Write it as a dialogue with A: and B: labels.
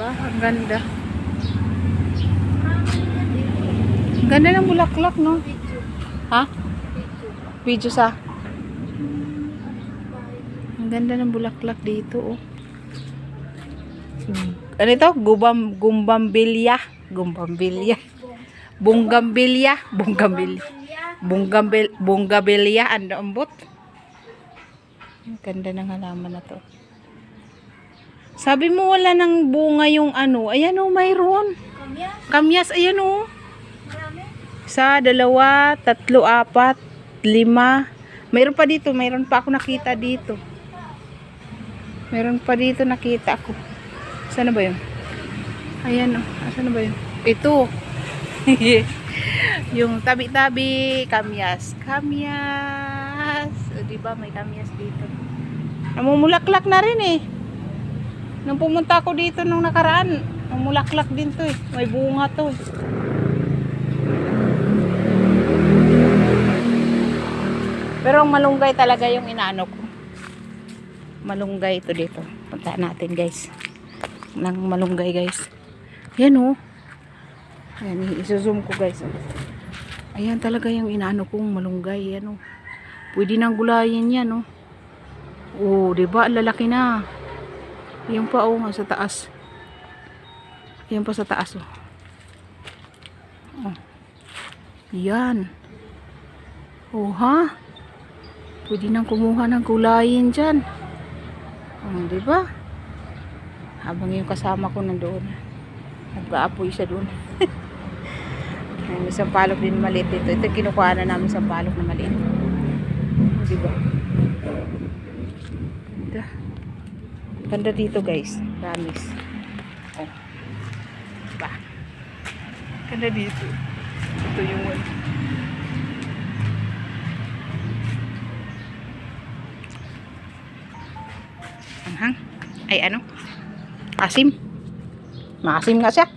A: Diba? Ang ganda. Ang ganda ng bulaklak, no? Ha? Video sa? Ang ganda ng bulaklak dito, oh. Ano ito? Gumbambilya. Gumbambilya. Bunggambilya. Bunggambilya. Bunggambilya. Ano ambot? Ang ganda ng halaman na to. Sabi mo wala nang bunga yung ano. Ayan, oh, mayroon. Kamyas. Ayan, oh. Isa, dalawa, tatlo, apat, lima. Mayroon pa dito. Mayroon pa ako nakita dito. Meron pa dito nakita ako. Saan na ba yun? Ayan, oh. Saan na ba yun? Ito. Yung tabi-tabi. Kamyas. Kamyas. O, diba may kamyas dito. Namumulaklak na rin eh. Nung pumunta ako dito nung nakaraan, namulaklak din to eh. May bunga to eh. Pero ang malunggay talaga yung inaano ko. Malunggay ito dito. Punta natin guys. Nang malunggay guys. Yan oh. Ayan, iso-zoom ko guys. Ayan talaga yung inaano kong malunggay. Yan oh. Pwede nang gulayin yan oh. Oh, diba? Lalaki na. Yan pa oh, sa taas. Yan pa sa taas oh. Oh. Yan. Oh ha? Pwede nang kumuha ng gulayin dyan. Oh, diba? Habang yung kasama ko nandoon. Nag-aapoy siya doon. May isang palok din maliit dito. Ito kinukuha na namin isang palok na maliit. Diba? Ganda. Ganda dito guys. Promise. Oh. Diba? Ganda dito. Ito yung one. Anghang. Ay ano? Asim. Maasim nga siya.